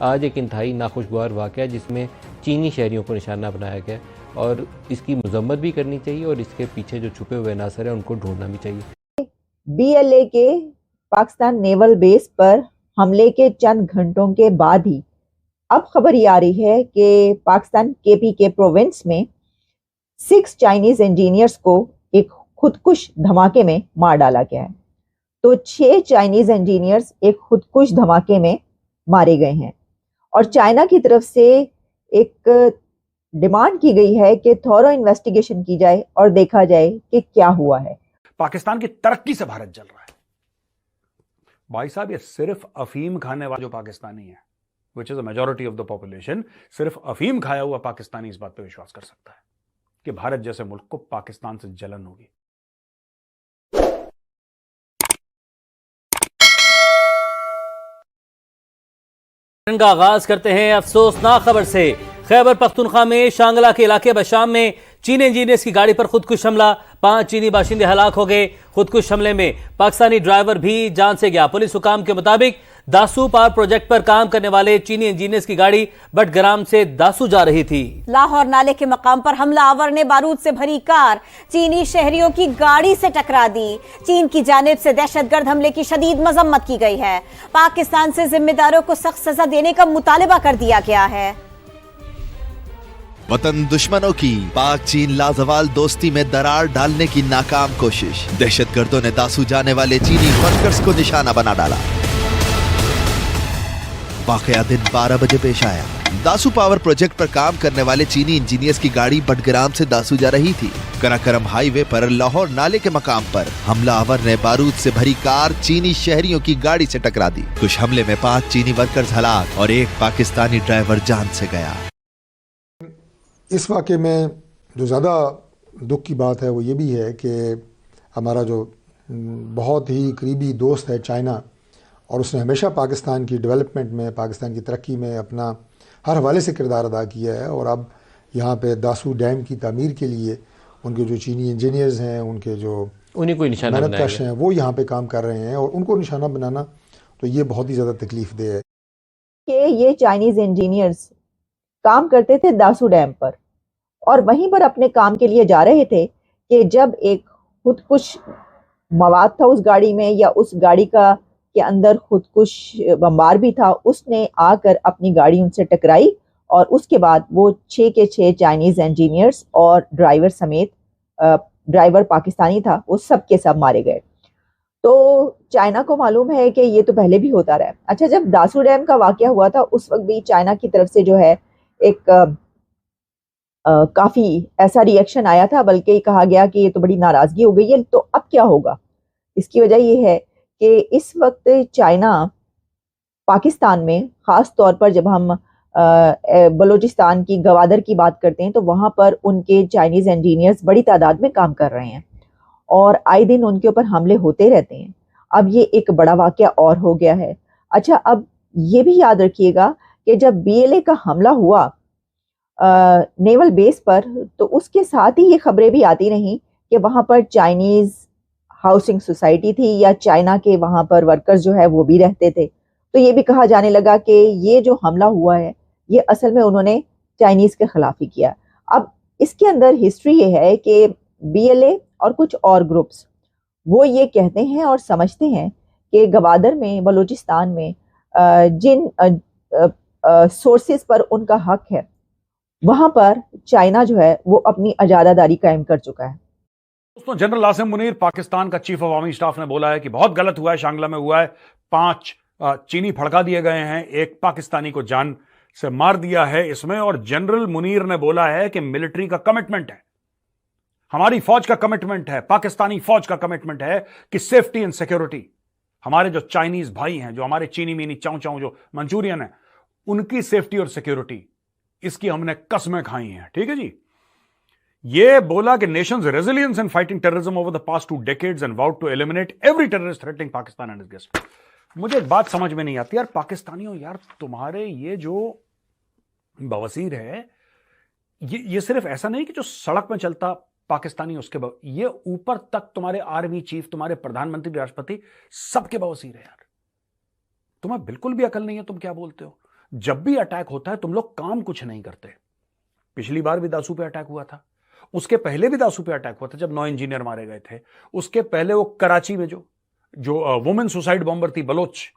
आज एक इंतहाई नाखुशगवार वाक़या जिसमें चीनी शहरियों को निशाना बनाया गया और इसकी मजम्मत भी करनी चाहिए और इसके पीछे जो छुपे हुए अनासर हैं उनको ढूंढना भी चाहिए। BLA के पाकिस्तान नेवल बेस पर हमले के चंद घंटों के बाद ही अब खबर ये आ रही है कि पाकिस्तान KPK प्रोविंस में 6 चाइनीज इंजीनियर्स को एक खुदकुश धमाके में मार डाला गया है। तो 6 चाइनीज इंजीनियर्स एक खुदकुश धमाके में मारे गए हैं और चाइना की तरफ से एक डिमांड की गई है कि थॉरो इन्वेस्टिगेशन की जाए और देखा जाए कि क्या हुआ है। पाकिस्तान की तरक्की से भारत जल रहा है। भाई साहब, ये सिर्फ अफीम खाने वाला जो पाकिस्तानी है, which is a majority of the population, सिर्फ अफीम खाया हुआ पाकिस्तानी इस बात पर विश्वास कर सकता है कि भारत जैसे मुल्क को पाकिस्तान से जलन होगी। का आगाज करते हैं अफसोसनाक खबर से। खैबर पख्तूनख्वा में शांगला के इलाके बशाम में चीनी इंजीनियर्स की गाड़ी पर खुदकुश हमला, 5 चीनी बाशिंदे हलाक हो गए। खुदकुश हमले में पाकिस्तानी ड्राइवर भी जान से गया। पुलिस हुकाम के मुताबिक दासू पावर प्रोजेक्ट पर काम करने वाले चीनी इंजीनियर्स की गाड़ी बटग्राम से दासू जा रही थी। लाहौर नाले के मकाम पर हमलावर ने बारूद से भरी कार चीनी शहरियों की गाड़ी से टकरा दी। चीन की जानिब से दहशतगर्द हमले की शदीद मजम्मत की गई है। पाकिस्तान से जिम्मेदारों को सख्त सजा देने का मुतालबा कर दिया गया है। वतन दुश्मनों की पाक चीन लाजवाल दोस्ती में दरार डालने की नाकाम कोशिश। दहशतगर्दों ने दासू जाने वाले चीनी वर्कर्स को निशाना बना डाला। वाकया दिन 12 बजे पेश आया। दासू पावर प्रोजेक्ट पर काम करने वाले चीनी इंजीनियर्स की गाड़ी बटग्राम से दासू जा रही थी। कराकरम हाईवे पर लाहौर नाले के मकाम पर हमलावर ने बारूद से भरी कार चीनी शहरियों की गाड़ी से टकरा दी। कुछ हमले में 5 चीनी वर्कर्स हलाक और एक पाकिस्तानी ड्राइवर जान से गया। इस वाक़े में जो ज़्यादा दुख की बात है वो ये भी है कि हमारा जो बहुत ही करीबी दोस्त है चाइना, और उसने हमेशा पाकिस्तान की डेवलपमेंट में, पाकिस्तान की तरक्की में अपना हर हवाले से किरदार अदा किया है। और अब यहाँ पे दासू डैम की तामीर के लिए उनके जो चीनी इंजीनियर्स हैं, उनके जो उन्हीं को निशाना मेहनतकश हैं, वो यहाँ पे काम कर रहे हैं और उनको निशाना बनाना तो ये बहुत ही ज़्यादा तकलीफ दे है कि ये चाइनीज इंजीनियर्स काम करते थे दासू डैम पर और वहीं पर अपने काम के लिए जा रहे थे कि जब एक खुदकुश मवाद था उस गाड़ी में, या उस गाड़ी का के अंदर खुदकुश बम्बार भी था, उसने आकर अपनी गाड़ी उनसे टकराई और उसके बाद वो 6 के 6 चाइनीज इंजीनियर्स और ड्राइवर समेत, ड्राइवर पाकिस्तानी था, वो सब के सब मारे गए। तो चाइना को मालूम है कि ये तो पहले भी होता रहा है। अच्छा, जब दासू डैम का वाकया हुआ था उस वक्त भी चाइना की तरफ से जो है एक काफी ऐसा रिएक्शन आया था, बल्कि कहा गया कि ये तो बड़ी नाराजगी हो गई है। तो अब क्या होगा? इसकी वजह ये है कि इस वक्त चाइना पाकिस्तान में, खास तौर पर जब हम बलूचिस्तान की गवादर की बात करते हैं तो वहां पर उनके चाइनीज इंजीनियर्स बड़ी तादाद में काम कर रहे हैं और आए दिन उनके ऊपर हमले होते रहते हैं। अब ये एक बड़ा वाकया और हो गया है। अच्छा, अब ये भी याद रखिएगा कि जब BLA का हमला हुआ नेवल बेस पर, तो उसके साथ ही ये खबरें भी आती रहीं कि वहां पर चाइनीज हाउसिंग सोसाइटी थी या चाइना के वहां पर वर्कर्स जो है वो भी रहते थे। तो ये भी कहा जाने लगा कि ये जो हमला हुआ है ये असल में उन्होंने चाइनीज के खिलाफ ही किया। अब इसके अंदर हिस्ट्री ये है कि BLA और कुछ और ग्रुप्स वो ये कहते हैं और समझते हैं कि गवादर में, बलूचिस्तान में जिन सोर्सेज पर उनका हक है वहां पर चाइना जो है वो अपनी अजादादारी कायम कर चुका है। दोस्तों, जनरल आसिम मुनीर, पाकिस्तान का चीफ ऑफ आर्मी स्टाफ, ने बोला है कि बहुत गलत हुआ है, शांगला में हुआ है, 5 चीनी फड़का दिए गए हैं, एक पाकिस्तानी को जान से मार दिया है इसमें। और जनरल मुनीर ने बोला है कि मिलिट्री का कमिटमेंट है, हमारी फौज का कमिटमेंट है, पाकिस्तानी फौज का कमिटमेंट है कि सेफ्टी एंड सिक्योरिटी, हमारे जो चाइनीज भाई हैं, जो हमारे चीनी मीनी चाऊ चाऊ जो मंचूरियन है, उनकी सेफ्टी और सिक्योरिटी, इसकी हमने कसमें खाई हैं। ठीक है जी। ये बोला कि nations resilience in fighting terrorism over the past 2 decades and vowed to eliminate every terrorist threatening Pakistan and its guest. मुझे एक बात समझ में नहीं आती यार, पाकिस्तानियों, यार तुम्हारे ये जो बवासीर है, ये सिर्फ ऐसा नहीं कि जो सड़क में चलता पाकिस्तानी उसके ये ऊपर तक तुम्हारे आर्मी चीफ, तुम्हारे प्रधानमंत्री, राष्ट्रपति, सबके बवासीर है यार। तुम्हें बिल्कुल भी अकल नहीं है, तुम क्या बोलते हो? जब भी अटैक होता है तुम लोग काम कुछ नहीं करते। पिछली बार भी दासू पे अटैक हुआ था, उसके पहले भी दासू पे अटैक हुआ था जब 9 इंजीनियर मारे गए थे। उसके पहले वो कराची में जो वुमेन सुसाइड बॉम्बर थी बलोच,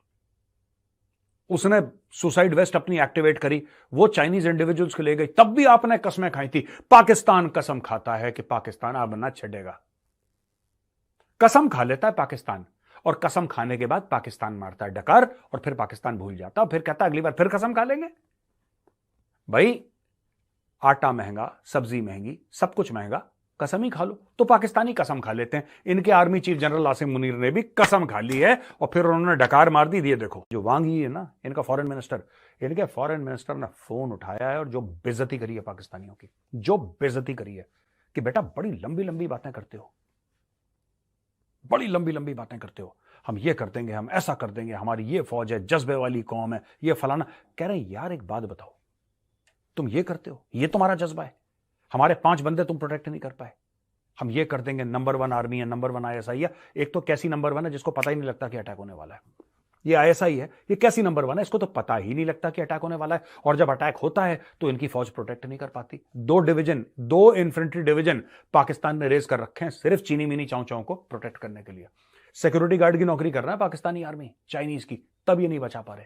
उसने सुसाइड वेस्ट अपनी एक्टिवेट करी, वो चाइनीज इंडिविजुअल्स को ले गई, तब भी आपने कसमें खाई थी। पाकिस्तान कसम खाता है कि पाकिस्तान अब ना छेड़ेगा। कसम खा लेता है पाकिस्तान, और कसम खाने के बाद पाकिस्तान मारता है डकार, और फिर पाकिस्तान भूल जाता है, फिर कहता है अगली बार फिर कसम खा लेंगे। भाई आटा महंगा, सब्जी महंगी, सब कुछ महंगा, कसम ही खा लो। तो पाकिस्तानी कसम खा लेते हैं। इनके army chief general Asim Munir ने भी कसम खा ली है और फिर उन्होंने डकार मार दी। ये देखो जो वांग ही है ना, इनका फॉरेन मिनिस्टर, इनके फॉरेन मिनिस्टर ने फोन उठाया है और जो बेइज्जती करी है पाकिस्तानियों की, जो बेइज्जती करी है कि बेटा बड़ी लंबी लंबी बातें करते हो, बड़ी लंबी लंबी बातें करते हो, हम ये कर देंगे, हम ऐसा कर देंगे, हमारी ये फौज है, जज्बे वाली कौम है, ये फलाना। कह रहे हैं यार एक बात बताओ, तुम ये करते हो, ये तुम्हारा जज्बा है, हमारे 5 बंदे तुम प्रोटेक्ट नहीं कर पाए, हम ये कर देंगे, नंबर 1 आर्मी है, नंबर 1 ISI है। एक तो कैसी नंबर 1 है जिसको पता ही नहीं लगता कि अटैक होने वाला है, ये ISI है, ये कैसी नंबर 1 है, इसको तो पता ही नहीं लगता कि अटैक होने वाला है। और जब अटैक होता है तो इनकी फौज प्रोटेक्ट नहीं कर पाती। 2 इन्फेंट्री डिवीजन पाकिस्तान ने रेज कर रखे हैं सिर्फ चीनी मिनी चाऊ चाऊ को प्रोटेक्ट करने के लिए। सिक्योरिटी गार्ड की नौकरी कर रहा है पाकिस्तानी आर्मी चाइनीज की, तब ये नहीं बचा पा रहे।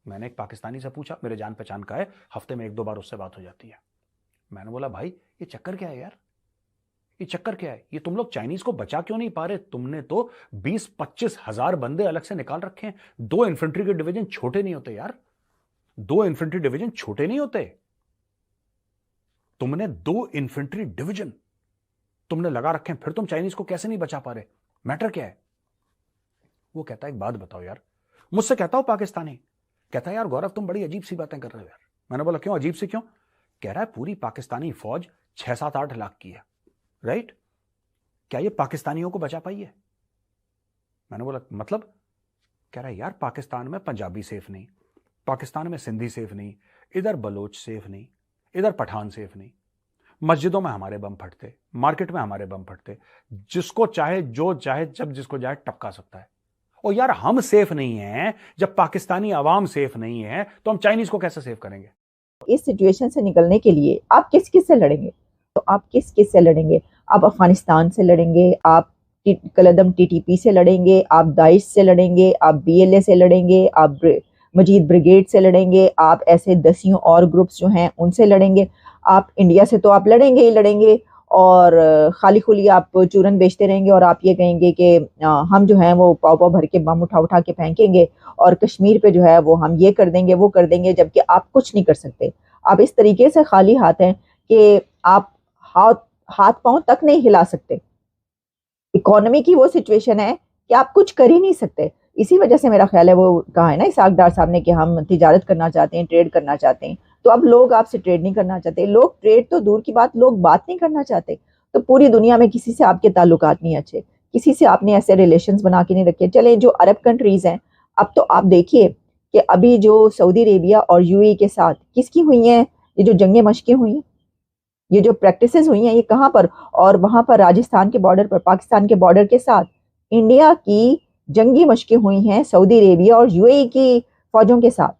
मैंने एक पाकिस्तानी से पूछा, मेरे जान पहचान का है, हफ्ते में 1-2 बार उससे बात हो जाती है। मैंने बोला भाई ये चक्कर क्या है यार, ये चक्कर क्या है, ये तुम लोग चाइनीज को बचा क्यों नहीं पा रहे? तुमने तो 20-25 हजार बंदे अलग से निकाल रखे हैं। 2 इन्फेंट्री के डिवीजन छोटे नहीं होते यार, 2 इन्फेंट्री डिवीजन छोटे नहीं होते। तुमने 2 इन्फेंट्री डिवीजन तुमने लगा रखे हैं, फिर तुम चाइनीज को कैसे नहीं बचा पा रहे? मैटर क्या है? वो कहता है एक बात बताओ यार, मुझसे कहता हूं पाकिस्तानी, कहता है यार गौरव तुम बड़ी अजीब सी बातें कर रहे हो यार। मैंने बोला क्यों अजीब सी क्यों? कह रहा है पूरी पाकिस्तानी फौज 6-7-8 लाख की है, राइट? क्या ये पाकिस्तानियों को बचा पाई है? मैंने बोला मतलब? कह रहा है यार पाकिस्तान में पंजाबी सेफ नहीं, पाकिस्तान में सिंधी सेफ नहीं, इधर बलोच सेफ नहीं, इधर पठान सेफ नहीं, मस्जिदों में हमारे बम फटते, मार्केट में हमारे बम फटते, जिसको चाहे जो चाहे जब जिसको चाहे टपका सकता है। और यार हम सेफ नहीं हैं, जब पाकिस्तानी आवाम सेफ नहीं है तो हम चाइनीज को कैसे सेफ करेंगे? इस सिचुएशन से निकलने के लिए आप किस किस से लड़ेंगे? तो आप किस किस से लड़ेंगे? आप अफगानिस्तान से लड़ेंगे, आप कलदम TTP से लड़ेंगे, आप दाइश से लड़ेंगे, आप BLA से लड़ेंगे, आप मजीद ब्रिगेड से लड़ेंगे, आप ऐसे 10 और ग्रुप्स जो हैं उनसे लड़ेंगे। आप इंडिया से तो आप लड़ेंगे ही लड़ेंगे, और खाली खुली आप चूरन बेचते रहेंगे और आप ये कहेंगे कि हम जो हैं वो पाव भर के बम उठा के फेंकेंगे और कश्मीर पे जो है वो हम ये कर देंगे वो कर देंगे, जबकि आप कुछ नहीं कर सकते। आप इस तरीके से खाली हाथ हैं कि आप हाथ पांव तक नहीं हिला सकते। इकोनॉमी की वो सिचुएशन है कि आप कुछ कर ही नहीं सकते। इसी वजह से मेरा ख्याल है वो कहा है ना इसाक डार साहब ने कि हम तिजारत करना चाहते हैं, ट्रेड करना चाहते हैं। तो अब लोग आपसे ट्रेड नहीं करना चाहते, लोग ट्रेड तो दूर की बात, लोग बात नहीं करना चाहते। तो पूरी दुनिया में किसी से आपके ताल्लुकात नहीं अच्छे, किसी से आपने ऐसे रिलेशंस बना के नहीं रखे। चले जो अरब कंट्रीज हैं, अब तो आप देखिए कि अभी जो सऊदी अरेबिया और UAE के साथ किसकी हुई हैं ये जो जंगें मशकें हुई हैं, ये जो प्रैक्टिसेस हुई हैं, ये कहाँ पर? और वहां पर राजस्थान के बॉर्डर पर, पाकिस्तान के बॉर्डर के साथ इंडिया की जंगी मशकें हुई हैं सऊदी अरेबिया और UAE की फौजों के साथ।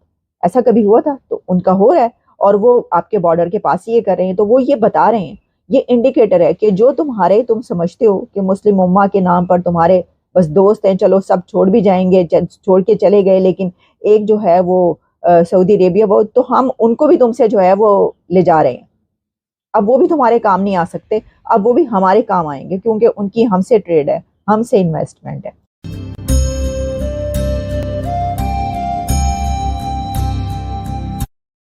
ऐसा कभी हुआ था? तो उनका हो रहा है और वो आपके बॉर्डर के पास ही ये कर रहे हैं। तो वो ये बता रहे हैं, ये इंडिकेटर है कि जो तुम समझते हो कि मुस्लिम उम्मा के नाम पर तुम्हारे बस दोस्त हैं, चलो सब छोड़ भी जाएंगे, छोड़ के चले गए, लेकिन एक जो है वो सऊदी अरेबिया, वो तो हम उनको भी तुमसे जो है वो ले जा रहे हैं। अब वो भी तुम्हारे काम नहीं आ सकते, अब वो भी हमारे काम आएंगे क्योंकि उनकी हमसे ट्रेड है, हमसे इन्वेस्टमेंट है।